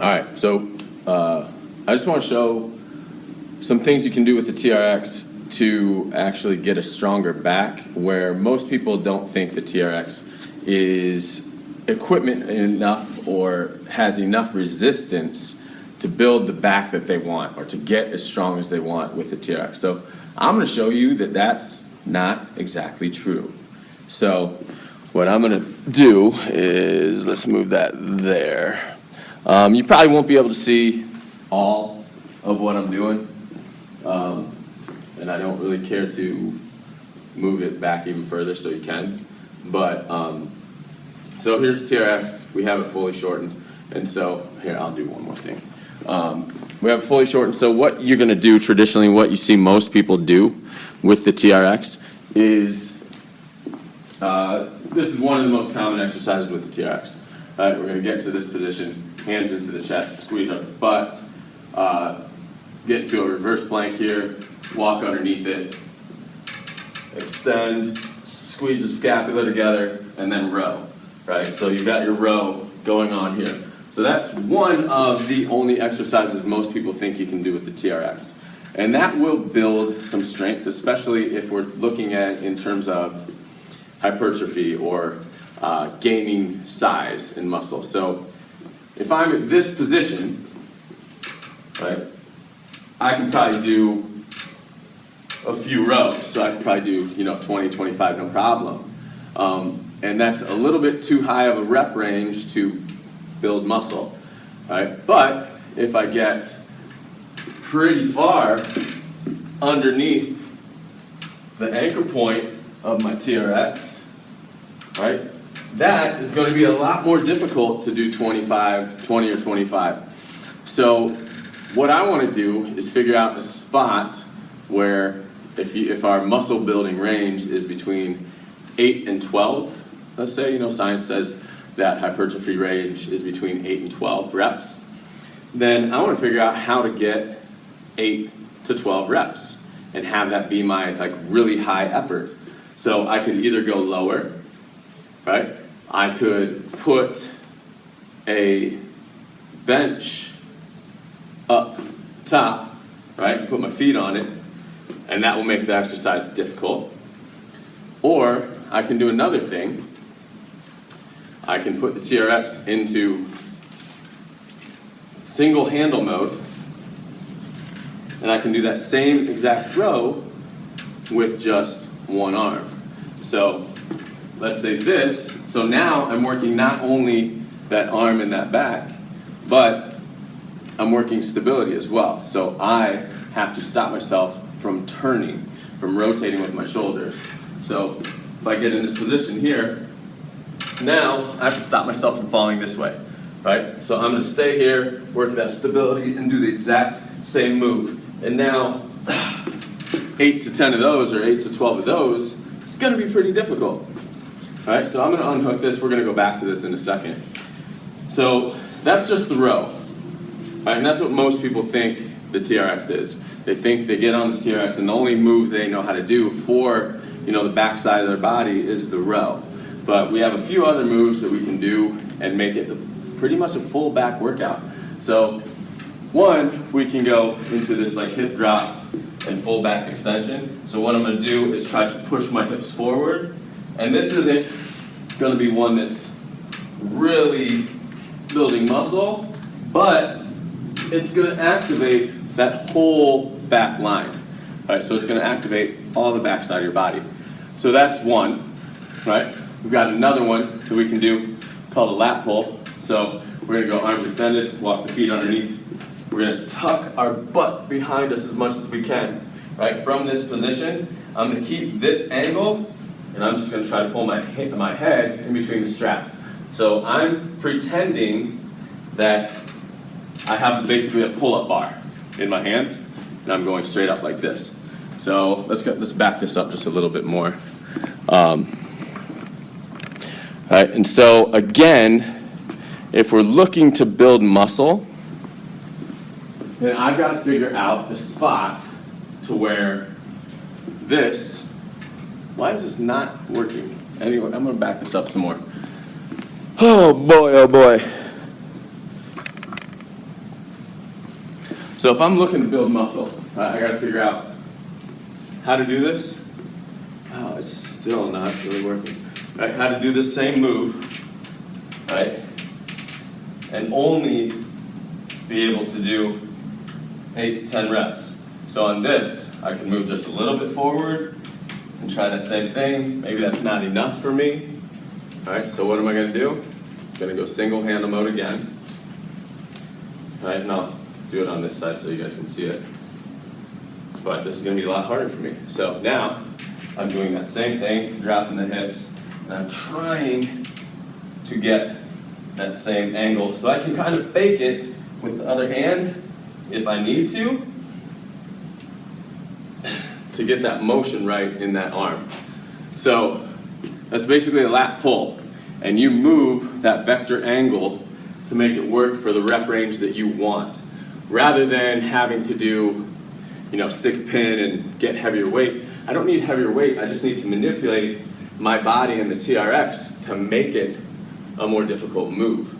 All right, so I just want to show some things you can do with the TRX to actually get a stronger back, where most people don't think the TRX is equipment enough or has enough resistance to build the back that they want or to get as strong as they want with the TRX. So I'm going to show you that that's not exactly true. So what I'm going to do is, let's move that there. You probably won't be able to see all of what I'm doing, and I don't really care to move it back even further so you can. But so here's the TRX. We have it fully shortened, and so here, I'll do one more thing. We have it fully shortened. So what you're going to do traditionally, what you see most people do with the TRX is this is one of the most common exercises with the TRX. All right, we're going to get to this position. Hands into the chest, squeeze our butt, get into a reverse plank here, walk underneath it, extend, squeeze the scapula together, and then row, right? So you've got your row going on here. So that's one of the only exercises most people think you can do with the TRX. And that will build some strength, especially if we're looking at it in terms of hypertrophy or gaining size and muscle. So if I'm in this position, right, I can probably do a few rows. So I can probably do, 20, 25, no problem. And that's a little bit too high of a rep range to build muscle, right? But if I get pretty far underneath the anchor point of my TRX, right, that is going to be a lot more difficult to do 20 or 25. So what I want to do is figure out a spot where if our muscle building range is between 8 and 12, let's say, science says that hypertrophy range is between 8 and 12 reps, then I want to figure out how to get 8 to 12 reps and have that be my really high effort. So I could either go lower, right? I could put a bench up top, right? Put my feet on it, and that will make the exercise difficult. Or I can do another thing. I can put the TRX into single handle mode, and I can do that same exact row with just one arm. So let's say this. So now I'm working not only that arm and that back, but I'm working stability as well. So I have to stop myself from turning, from rotating with my shoulders. So if I get in this position here, now I have to stop myself from falling this way, right? So I'm going to stay here, work that stability, and do the exact same move. And now 8 to 10 of those or 8 to 12 of those, it's going to be pretty difficult. All right, so I'm going to unhook this. We're going to go back to this in a second. So that's just the row. All right, and that's what most people think the TRX is. They think they get on this TRX and the only move they know how to do for the back side of their body is the row. But we have a few other moves that we can do and make it pretty much a full back workout. So one, we can go into this hip drop and full back extension. So what I'm going to do is try to push my hips forward. And this isn't going to be one that's really building muscle, but it's going to activate that whole back line. All right, so it's going to activate all the back side of your body. So that's one, right? We've got another one that we can do called a lat pull. So we're going to go arms extended, walk the feet underneath. We're going to tuck our butt behind us as much as we can, right? From this position, I'm going to keep this angle, and I'm just going to try to pull my head in between the straps. So I'm pretending that I have basically a pull-up bar in my hands, and I'm going straight up like this. So let's back this up just a little bit more. All right, and so again, if we're looking to build muscle, then I've got to figure out the spot to where why is this not working? Anyway, I'm going to back this up some more. Oh boy, oh boy. So if I'm looking to build muscle, I got to figure out how to do this. Oh, it's still not really working. Right, how to do this same move, right? And only be able to do 8 to 10 reps. So on this, I can move just a little bit forward and try that same thing. Maybe that's not enough for me. All right, so what am I going to do? I'm going to go single handle mode again. All right, and I'll do it on this side so you guys can see it. But this is going to be a lot harder for me. So now, I'm doing that same thing, dropping the hips, and I'm trying to get that same angle. So I can kind of fake it with the other hand if I need to get that motion right in that arm. So that's basically a lat pull. And you move that vector angle to make it work for the rep range that you want. Rather than having to do, stick a pin and get heavier weight. I don't need heavier weight, I just need to manipulate my body and the TRX to make it a more difficult move.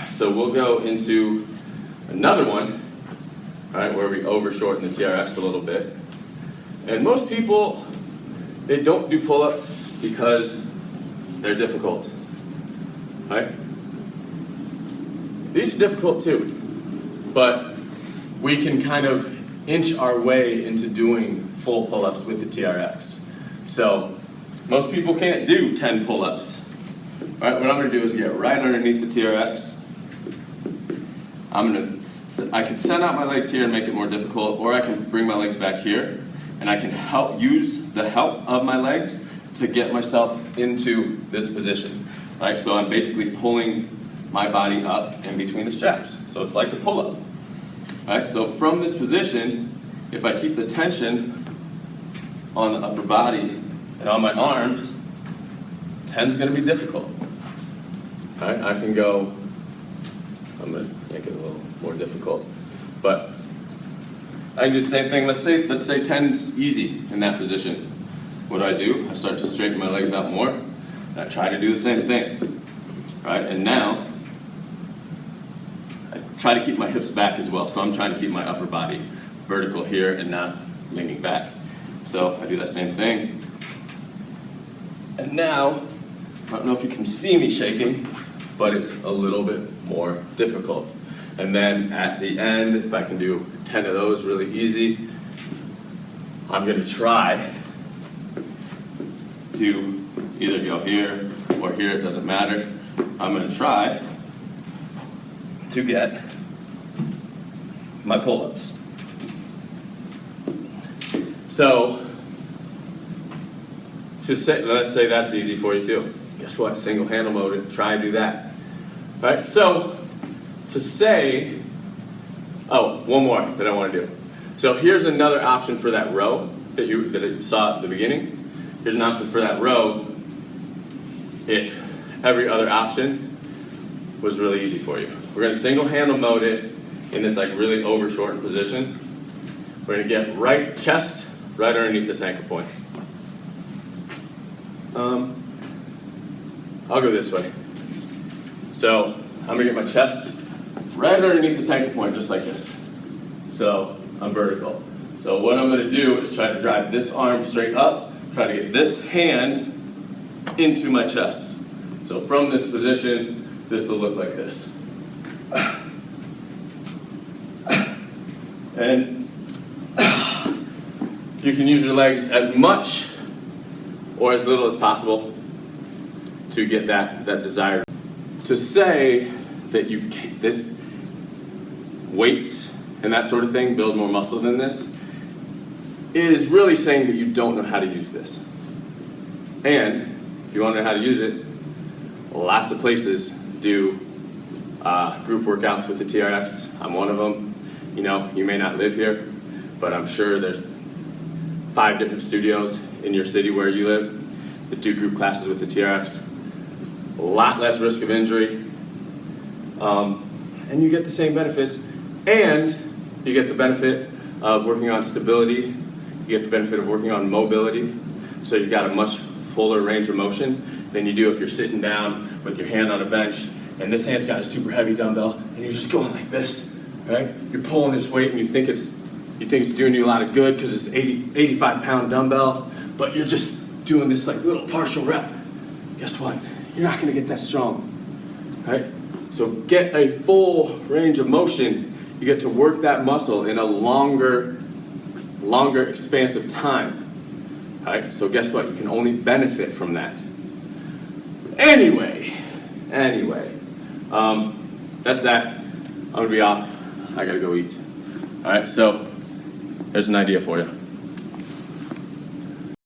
So we'll go into another one, all right, where we overshorten the TRX a little bit. And most people, they don't do pull-ups because they're difficult, right? These are difficult too, but we can kind of inch our way into doing full pull-ups with the TRX. So most people can't do 10 pull-ups. All right, what I'm going to do is get right underneath the TRX. I can send out my legs here and make it more difficult, or I can bring my legs back here, and I can use the help of my legs to get myself into this position. All right, so I'm basically pulling my body up in between the straps. So it's like a pull-up. All right, so from this position, if I keep the tension on the upper body and on my arms, 10's going to be difficult. All right, I can go, I'm going to make it a little more difficult, but I can do the same thing. Let's say 10's easy in that position. What do? I start to straighten my legs out more, and I try to do the same thing. All right, and now I try to keep my hips back as well. So I'm trying to keep my upper body vertical here and not leaning back. So I do that same thing. And now, I don't know if you can see me shaking, but it's a little bit more difficult. And then at the end, if I can do 10 of those really easy, I'm going to try to either go here or here, it doesn't matter. I'm going to try to get my pull-ups. So, let's say that's easy for you too. Guess what? Single handle mode, try and do that. All right, so to say, one more that I want to do. So here's another option for that row that you saw at the beginning. Here's an option for that row if every other option was really easy for you. We're going to single handle mode it in this really over shortened position. We're going to get right chest right underneath this anchor point. I'll go this way. So I'm going to get my chest right underneath this anchor point just like this. So I'm vertical. So what I'm going to do is try to drive this arm straight up, try to get this hand into my chest. So from this position, this will look like this. And you can use your legs as much or as little as possible to get that desired. To say that weights and that sort of thing build more muscle than this is really saying that you don't know how to use this. And if you want to know how to use it, lots of places do group workouts with the TRX. I'm one of them. You may not live here, but I'm sure there's 5 different studios in your city where you live that do group classes with the TRX. A lot less risk of injury, and you get the same benefits, and you get the benefit of working on stability, you get the benefit of working on mobility, so you've got a much fuller range of motion than you do if you're sitting down with your hand on a bench, and this hand's got a super heavy dumbbell, and you're just going like this. right? You're pulling this weight and you think it's doing you a lot of good because it's 85-pound dumbbell, but you're just doing this like little partial rep. Guess what? You're not going to get that strong, right? So get a full range of motion. You get to work that muscle in a longer expansive time. Right? So guess what? You can only benefit from that. Anyway, that's that. I'm gonna be off. I gotta go eat. All right, so there's an idea for you.